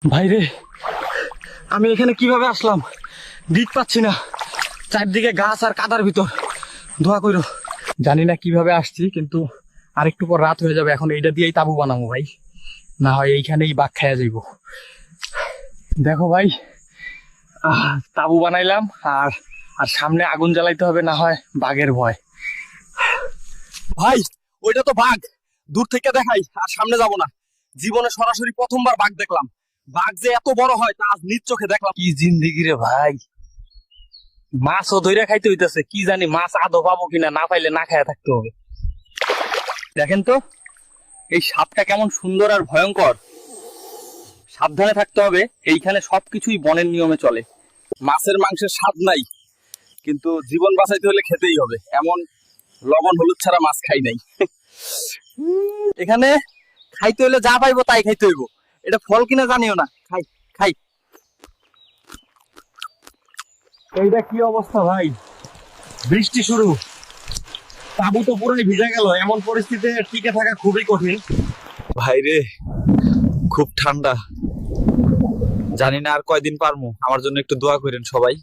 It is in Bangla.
ভাইরে, আমি এখানে কিভাবে আসলাম দিক পাচ্ছি না, চারদিকে গাছ আর কাদার ভিতর। দোয়া কইরো। জানি না কিভাবে আসছি, কিন্তু আরেকটু পর রাত হয়ে যাবে। এখন এইটা দিয়েই তাবু বানাবো ভাই, না হয় এইখানেই বাঘ খাইয়া যাইব। দেখো ভাই, তাবু বানাইলাম, আর আর সামনে আগুন জ্বালাইতে হবে, না হয় বাঘের ভয়। ভাই, ওইটা তো বাঘ, দূর থেকে দেখাই, আর সামনে যাব না। জীবনে সরাসরি প্রথমবার বাঘ দেখলাম। বাঘ যে এত বড় হয় তা আজ নিজ চোখে দেখলাম। কি জিন্দিগি রে ভাই, মাছও ধইরা খাইতে হইতেছে। কি জানি মাছ আদৌ পাবো কিনা, না পাইলে না খাইয়া থাকতে হবে। দেখেন তো এই সাপটা কেমন সুন্দর আর ভয়ঙ্কর। সাবধানে থাকতে হবে, এইখানে সবকিছুই বনের নিয়মে চলে। মাছের মাংসের স্বাদ নাই, কিন্তু জীবন বাঁচাইতে হলে খেতেই হবে। এমন লবণ হলুদ ছাড়া মাছ খাই নাই। এখানে খাইতে হইলে যা পাইবো তাই খাইতে হইব। এটা ফল কিনা জানিও না, খাই খাই। এইটা কি অবস্থা ভাই, বৃষ্টি শুরু, তাবু তো পুরোই ভিজে গেল। এমন পরিস্থিতিতে টিকে থাকা খুবই কঠিন। ভাইরে, খুব ঠান্ডা, জানি না আর কয়দিন পারমু। আমার জন্য একটু দোয়া করেন সবাই।